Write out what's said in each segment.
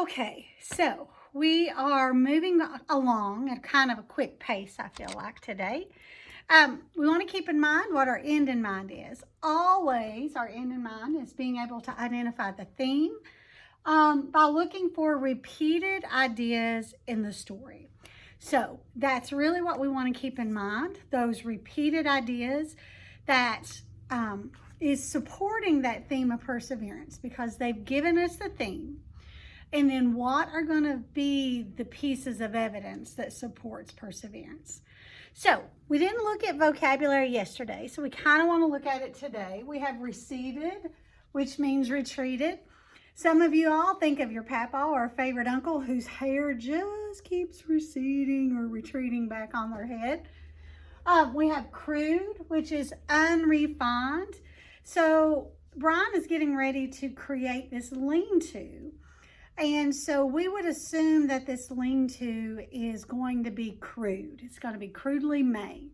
Okay, so we are moving along at kind of a quick pace, I feel like, today. We want to keep in mind what our end in mind is. Always, our end in mind is being able to identify the theme by looking for repeated ideas in the story. So that's really what we want to keep in mind, those repeated ideas that is supporting that theme of perseverance, because they've given us the theme. And then what are going to be the pieces of evidence that supports perseverance? So we didn't look at vocabulary yesterday, so we kind of want to look at it today. We have receded, which means retreated. Some of you all think of your papa or favorite uncle whose hair just keeps receding or retreating back on their head. We have crude, which is unrefined. So Brian is getting ready to create this lean-to. And so we would assume that this lean-to is going to be crude. It's going to be crudely made.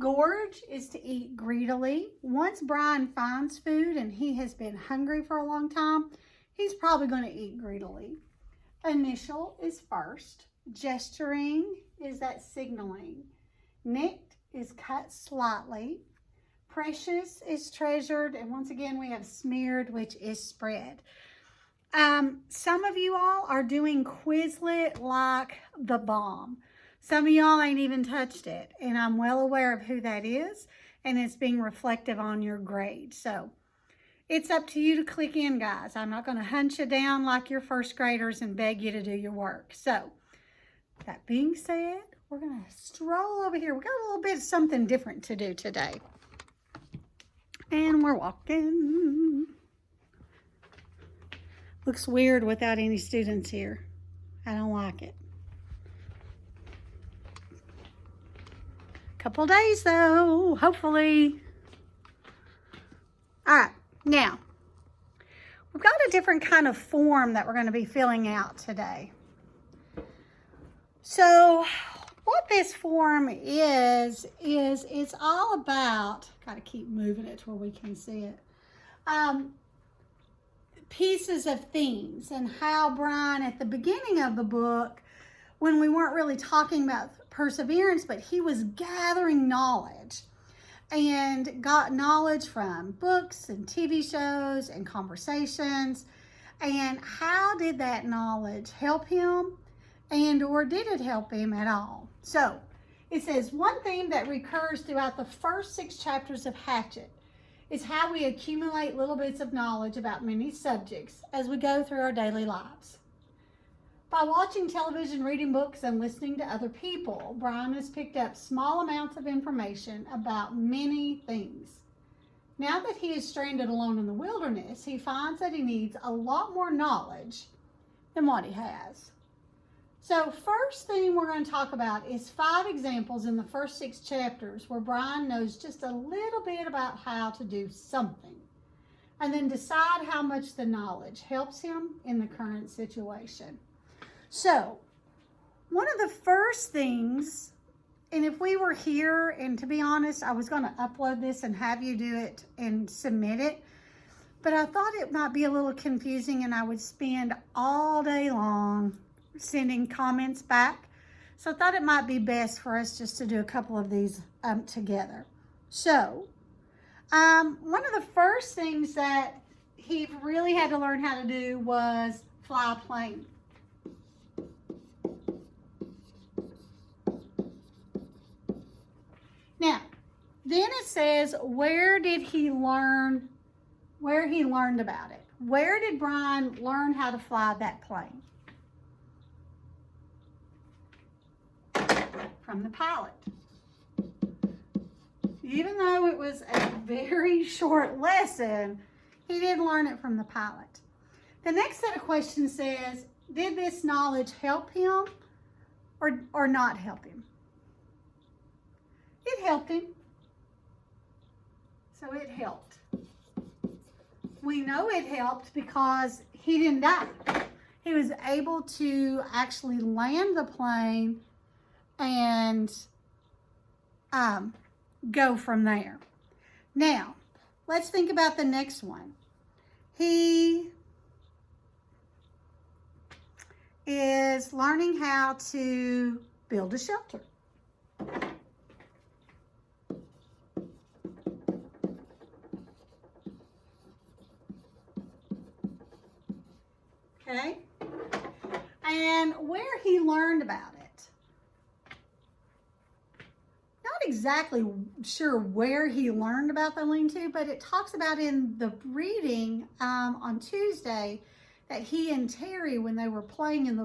Gorge is to eat greedily. Once Brian finds food and he has been hungry for a long time, he's probably going to eat greedily. Initial is first. Gesturing is that signaling. Nicked is cut slightly. Precious is treasured. And once again, we have smeared, which is spread. Some of you all are doing Quizlet like the bomb. Some of y'all ain't even touched it, and I'm well aware of who that is, and it's being reflective on your grade. So it's up to you to click in, guys. I'm not going to hunt you down like your first graders and beg you to do your work. So that being said, we're going to stroll over here. We got a little bit of something different to do today. And we're walking. Looks weird without any students here. I don't like it. Couple days though, hopefully. All right, now we've got a different kind of form that we're going to be filling out today. So what this form is it's all about, got to keep moving it to where we can see it. Pieces of themes, and how Brian at the beginning of the book, when we weren't really talking about perseverance, but he was gathering knowledge and got knowledge from books and TV shows and conversations, and how did that knowledge help him, and or did it help him at all? So it says one theme that recurs throughout the first 6 chapters of Hatchet is how we accumulate little bits of knowledge about many subjects as we go through our daily lives. By watching television, reading books, and listening to other people, Brian has picked up small amounts of information about many things. Now that he is stranded alone in the wilderness, he finds that he needs a lot more knowledge than what he has. So first thing we're going to talk about is 5 examples in the first 6 chapters where Brian knows just a little bit about how to do something, and then decide how much the knowledge helps him in the current situation. So one of the first things, and if we were here, and to be honest, I was going to upload this and have you do it and submit it, but I thought it might be a little confusing and I would spend all day long sending comments back. So I thought it might be best for us just to do a couple of these together. So one of the first things that he really had to learn how to do was fly a plane. Now, then it says, where he learned about it. Where did Brian learn how to fly that plane? From the pilot. Even though it was a very short lesson, he did learn it from the pilot. The next set of questions says, did this knowledge help him or not help him? It helped him. So it helped. We know it helped because he didn't die. He was able to actually land the plane and go from there. Now, let's think about the next one. He is learning how to build a shelter. Okay? And where he learned about it. Not exactly sure where he learned about the lean-to, but it talks about in the reading on Tuesday that he and Terry, when they were playing in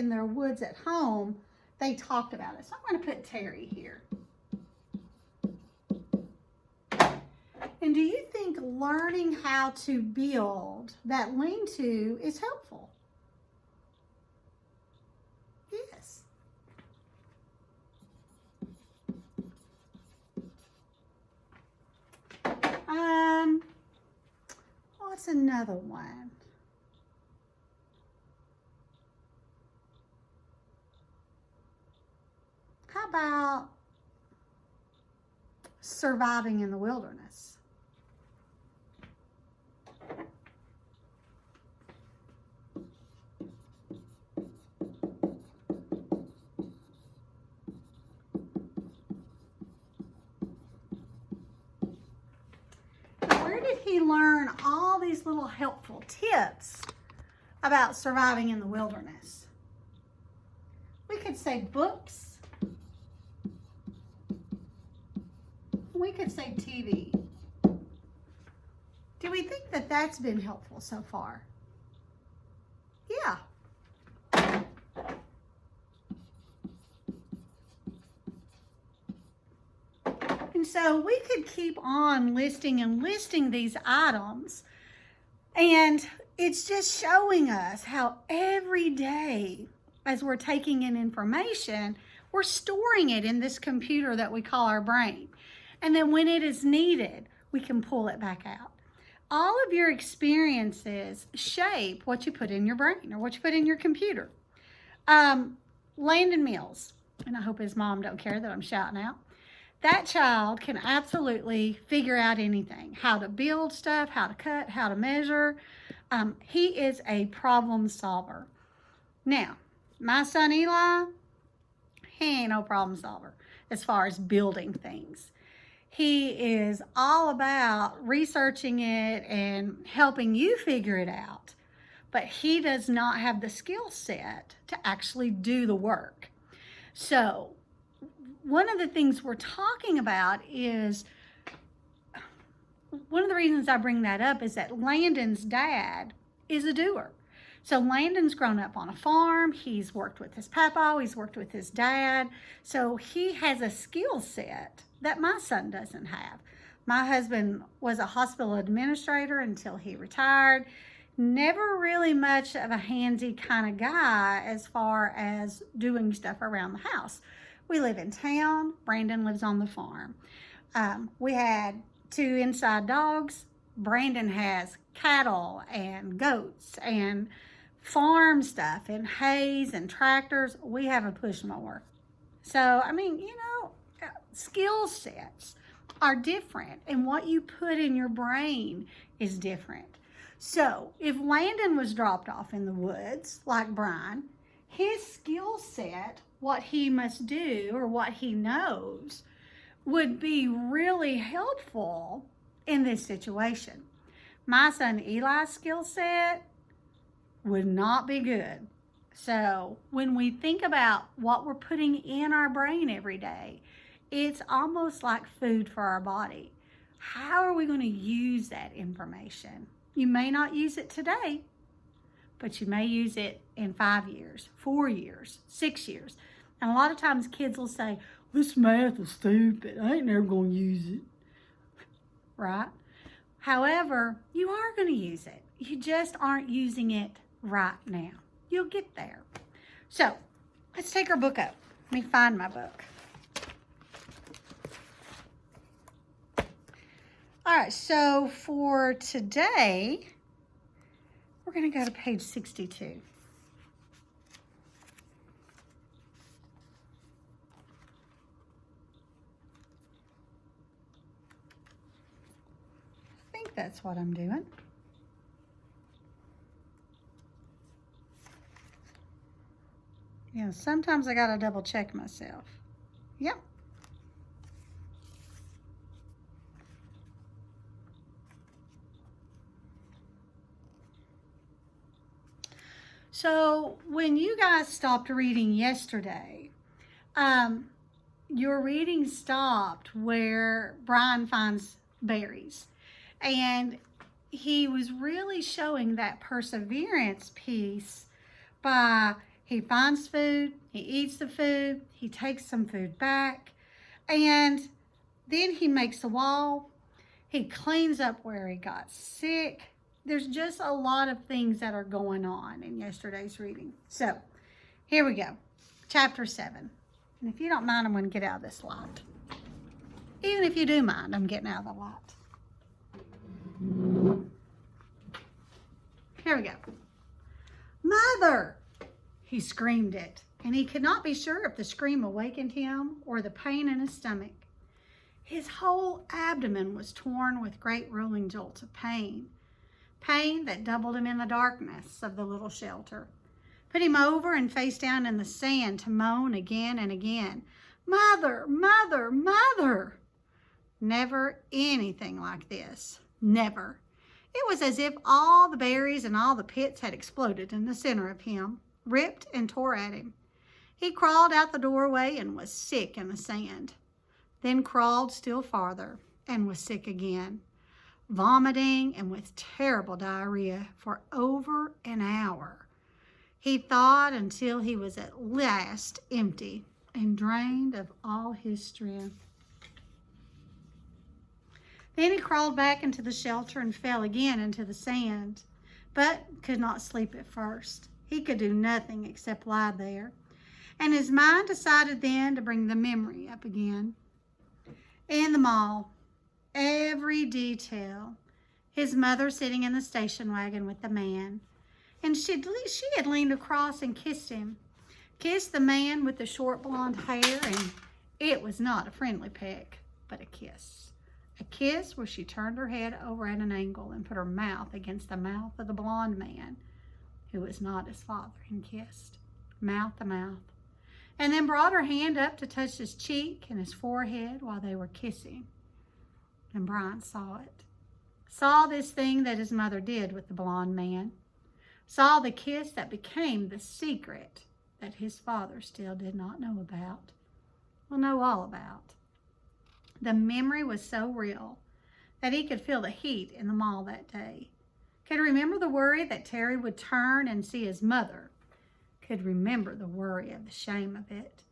their woods at home, they talked about it. So I'm going to put Terry here. And do you think learning how to build that lean-to is helpful? Yes. What's another one? How about surviving in the wilderness? Where did he learn all these little helpful tips about surviving in the wilderness? We could say books. We could say TV. Do we think that that's been helpful so far? Yeah. And so we could keep on listing and listing these items, and it's just showing us how every day as we're taking in information, we're storing it in this computer that we call our brain. And then when it is needed, we can pull it back out. All of your experiences shape what you put in your brain or what you put in your computer. Landon Mills, and I hope his mom don't care that I'm shouting out. That child can absolutely figure out anything, how to build stuff, how to cut, how to measure. He is a problem solver. Now, my son Eli, he ain't no problem solver as far as building things. He is all about researching it and helping you figure it out, but he does not have the skill set to actually do the work. So one of the things we're talking about is, one of the reasons I bring that up is that Landon's dad is a doer. So Landon's grown up on a farm. He's worked with his papa. He's worked with his dad. So he has a skill set that my son doesn't have. My husband was a hospital administrator until he retired. Never really much of a handsy kind of guy as far as doing stuff around the house. We live in town. Brandon lives on the farm. We had 2 inside dogs. Brandon has cattle and goats and farm stuff and hays and tractors. We have a push mower. So, I mean, you know, skill sets are different, and what you put in your brain is different. So, if Landon was dropped off in the woods, like Brian, his skill set, what he must do or what he knows, would be really helpful in this situation. My son Eli's skill set would not be good. So when we think about what we're putting in our brain every day, it's almost like food for our body. How are we going to use that information? You may not use it today, but you may use it in 5 years, 4 years, 6 years. And a lot of times kids will say, this math is stupid. I ain't never going to use it. Right? However, you are going to use it. You just aren't using it right now. You'll get there. So, let's take our book up. Let me find my book. All right, so for today, we're going to go to page 62. I think that's what I'm doing. Yeah, sometimes I gotta double check myself. Yep. So when you guys stopped reading yesterday, your reading stopped where Brian finds berries. And he was really showing that perseverance piece by he finds food, he eats the food, he takes some food back, and then he makes a wall, he cleans up where he got sick. There's just a lot of things that are going on in yesterday's reading. So here we go, chapter 7. And if you don't mind, I'm going to get out of this light. Even if you do mind, I'm getting out of the light. Here we go. Mother! He screamed it, and he could not be sure if the scream awakened him or the pain in his stomach. His whole abdomen was torn with great rolling jolts of pain. Pain that doubled him in the darkness of the little shelter. Put him over and face down in the sand to moan again and again. Mother, mother, mother! Never anything like this. Never. It was as if all the berries and all the pits had exploded in the center of him, ripped and tore at him. He crawled out the doorway and was sick in the sand. Then crawled still farther and was sick again, vomiting and with terrible diarrhea for over an hour. He thought until he was at last empty and drained of all his strength. Then he crawled back into the shelter and fell again into the sand, but could not sleep at first. He could do nothing except lie there. And his mind decided then to bring the memory up again. In the mall, every detail. His mother sitting in the station wagon with the man. And she had leaned across and kissed him. Kissed the man with the short blonde hair, and it was not a friendly peck, but a kiss. A kiss where she turned her head over at an angle and put her mouth against the mouth of the blonde man, who was not his father, and kissed, mouth to mouth. And then brought her hand up to touch his cheek and his forehead while they were kissing. And Brian saw it. Saw this thing that his mother did with the blonde man. Saw the kiss that became the secret that his father still did not know about. Will know all about. The memory was so real that he could feel the heat in the mall that day. Could remember the worry that Terry would turn and see his mother. Could remember the worry of the shame of it.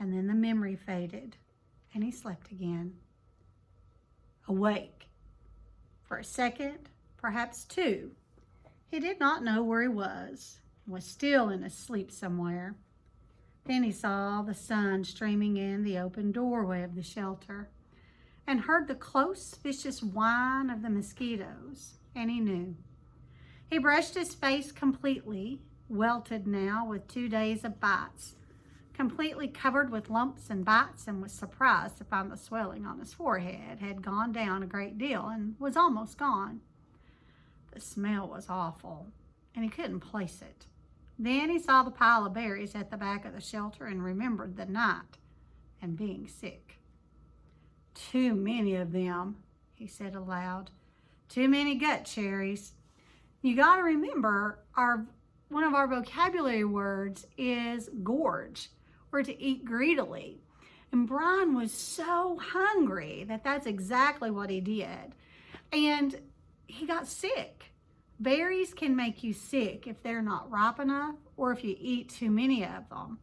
And then the memory faded, and he slept again. Awake. For a second, perhaps two. He did not know where he was still in his sleep somewhere. Then he saw the sun streaming in the open doorway of the shelter and heard the close, vicious whine of the mosquitoes, and he knew. He brushed his face completely, welted now with 2 days of bites, completely covered with lumps and bites, and was surprised to find the swelling on his forehead had gone down a great deal and was almost gone. The smell was awful, and he couldn't place it. Then he saw the pile of berries at the back of the shelter and remembered the night and being sick. Too many of them, he said aloud. Too many gut cherries. You got to remember, one of our vocabulary words is gorge, or to eat greedily. And Brian was so hungry that that's exactly what he did. And he got sick. Berries can make you sick if they're not ripe enough, or if you eat too many of them.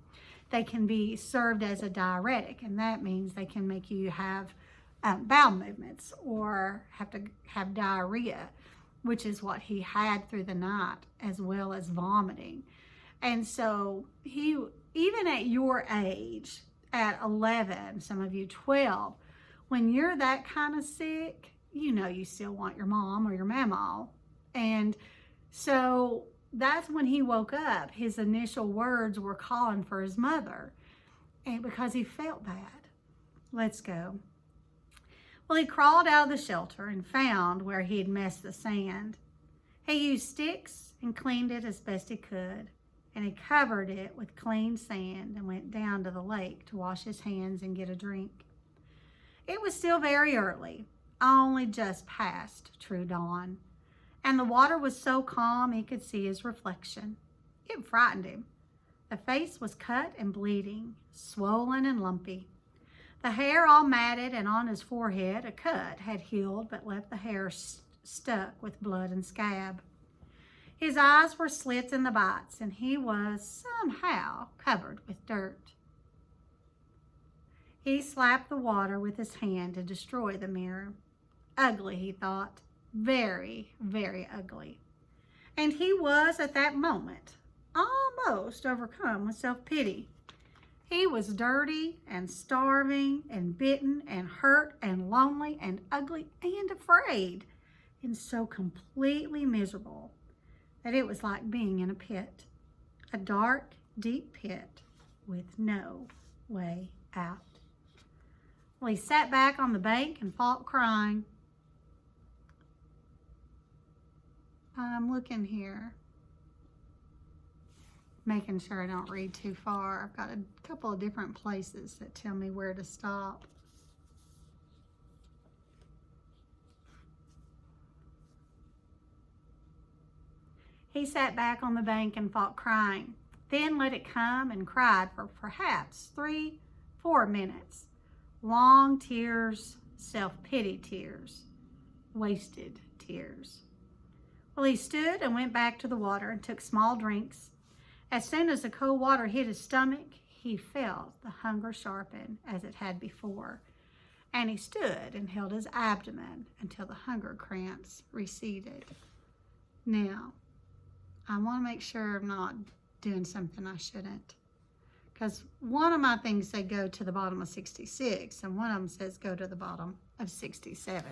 They can be served as a diuretic, and that means they can make you have bowel movements or have to have diarrhea, which is what he had through the night, as well as vomiting. And so he, even at your age, at 11, some of you 12, when you're that kind of sick, you know you still want your mom or your mama. And so that's when he woke up. His initial words were calling for his mother, and because he felt bad. Let's go. Well, he crawled out of the shelter and found where he had messed the sand. He used sticks and cleaned it as best he could. and he covered it with clean sand and went down to the lake to wash his hands and get a drink. It was still very early, only just past true dawn, and the water was so calm he could see his reflection. It frightened him. The face was cut and bleeding, swollen and lumpy. The hair all matted, and on his forehead a cut had healed but left the hair stuck with blood and scab. His eyes were slits in the bites, and he was somehow covered with dirt. He slapped the water with his hand to destroy the mirror. Ugly, he thought. Very, very ugly. And he was, at that moment, almost overcome with self-pity. He was dirty and starving and bitten and hurt and lonely and ugly and afraid and so completely miserable that it was like being in a pit, a dark, deep pit with no way out. Well, he sat back on the bank and fought crying. I'm looking here, making sure I don't read too far. I've got a couple of different places that tell me where to stop. He sat back on the bank and fought crying, then let it come and cried for perhaps 3-4 minutes. Long tears, self-pity tears, wasted tears. Well, he stood and went back to the water and took small drinks. As soon as the cold water hit his stomach, he felt the hunger sharpen as it had before, and he stood and held his abdomen until the hunger cramps receded. Now, I want to make sure I'm not doing something I shouldn't, because one of my things said go to the bottom of 66, and one of them says go to the bottom of 67.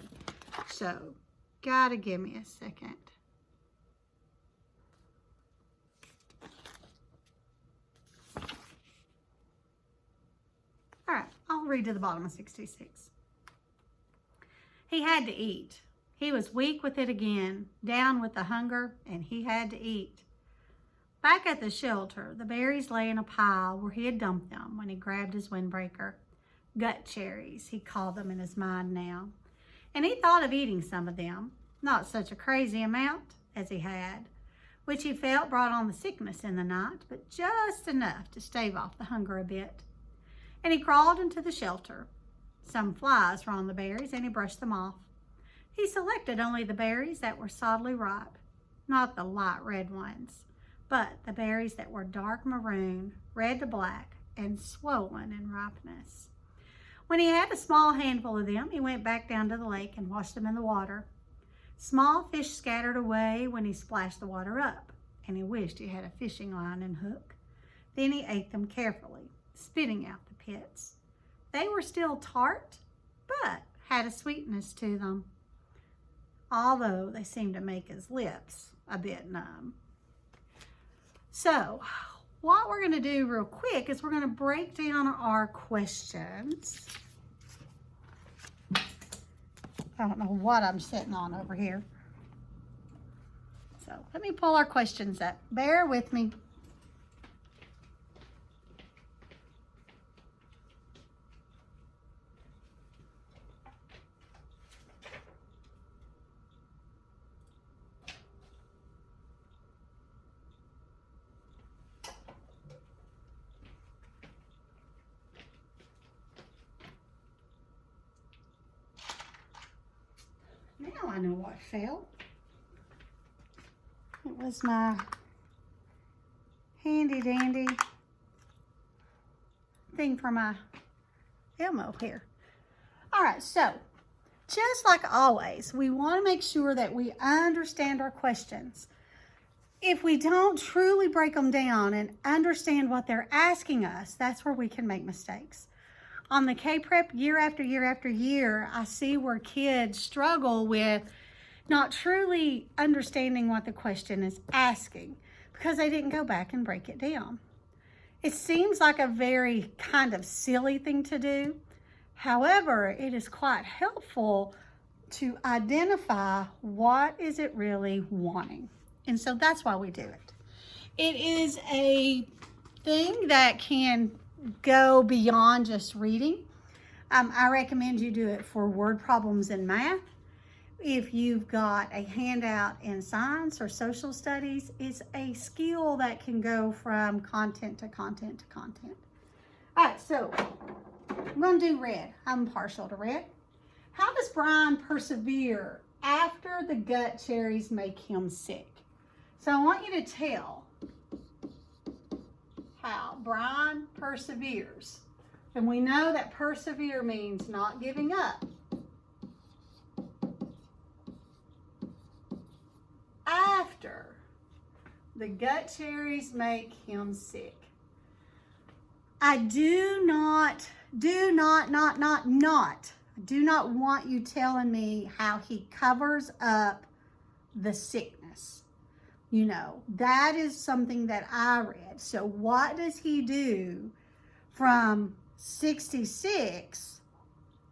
So, gotta give me a second. All right, I'll read to the bottom of 66. He had to eat. He was weak with it again, down with the hunger, and he had to eat. Back at the shelter, the berries lay in a pile where he had dumped them when he grabbed his windbreaker. Gut cherries, he called them in his mind now. And he thought of eating some of them, not such a crazy amount as he had, which he felt brought on the sickness in the night, but just enough to stave off the hunger a bit. And he crawled into the shelter. Some flies were on the berries, and he brushed them off. He selected only the berries that were solidly ripe, not the light red ones, but the berries that were dark maroon, red to black, and swollen in ripeness. When he had a small handful of them, he went back down to the lake and washed them in the water. Small fish scattered away when he splashed the water up, and he wished he had a fishing line and hook. Then he ate them carefully, spitting out the pits. They were still tart, but had a sweetness to them, although they seemed to make his lips a bit numb. So, what we're going to do real quick is we're going to break down our questions. I don't know what I'm sitting on over here. So, let me pull our questions up. Bear with me. Now I know what fell. It was my handy dandy thing for my Elmo here. All right, so just like always, we want to make sure that we understand our questions. If we don't truly break them down and understand what they're asking us, that's where we can make mistakes. On the K-Prep, year after year after year, I see where kids struggle with not truly understanding what the question is asking because they didn't go back and break it down. It seems like a very kind of silly thing to do. However, it is quite helpful to identify what is it really wanting. And so that's why we do it. It is a thing that can go beyond just reading. I recommend you do it for word problems in math. If you've got a handout in science or social studies, it's a skill that can go from content to content to content. All right, so I'm going to do red. I'm partial to red. How does Brian persevere after the gut cherries make him sick? So I want you to tell how Brian perseveres. And we know that persevere means not giving up. After the gut cherries make him sick. I do not want you telling me how he covers up the sickness. You know, that is something that I read. So what does he do from 66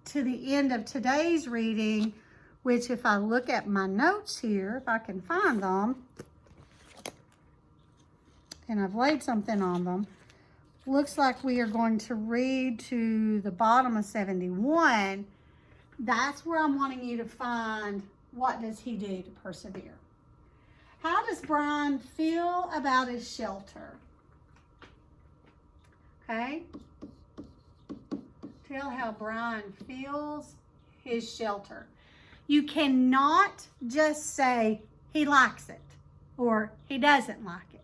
to the end of today's reading, which if I look at my notes here, if I can find them, and I've laid something on them, looks like we are going to read to the bottom of 71. That's where I'm wanting you to find what does he do to persevere. How does Brian feel about his shelter? Okay. Tell how Brian feels his shelter. You cannot just say he likes it or he doesn't like it.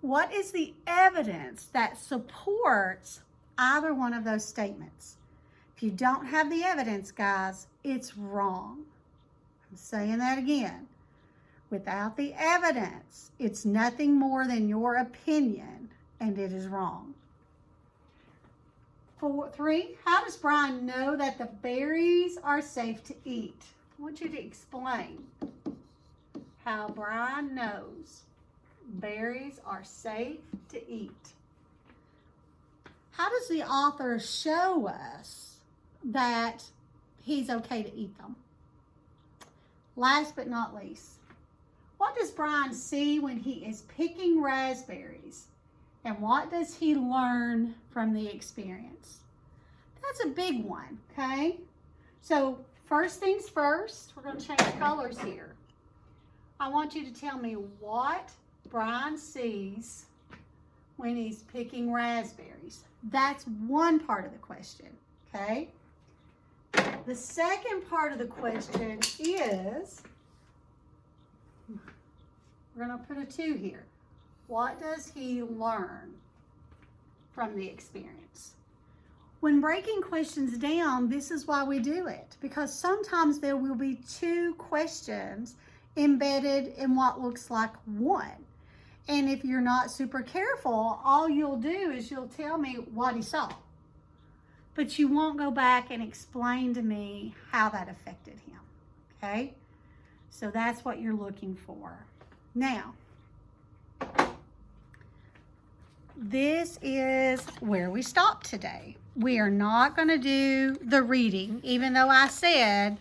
What is the evidence that supports either one of those statements? If you don't have the evidence, guys, it's wrong. I'm saying that again. Without the evidence, it's nothing more than your opinion, and it is wrong. 3, how does Brian know that the berries are safe to eat? I want you to explain how Brian knows berries are safe to eat. How does the author show us that he's okay to eat them? Last but not least, what does Brian see when he is picking raspberries? And what does he learn from the experience? That's a big one, okay? So first things first, we're going to change colors here. I want you to tell me what Brian sees when he's picking raspberries. That's one part of the question, okay? The second part of the question is, we're going to put a 2 here. What does he learn from the experience? When breaking questions down, this is why we do it, because sometimes there will be 2 questions embedded in what looks like one. And if you're not super careful, all you'll do is you'll tell me what he saw. But you won't go back and explain to me how that affected him, okay? So that's what you're looking for. Now, this is where we stop today. We are not going to do the reading, even though I said,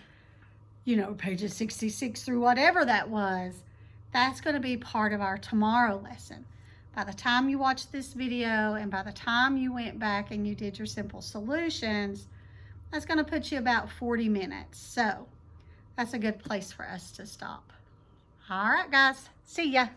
you know, pages 66 through whatever that was. That's going to be part of our tomorrow lesson. By the time you watch this video and by the time you went back and you did your simple solutions, that's going to put you about 40 minutes. So that's a good place for us to stop. All right, guys. See ya.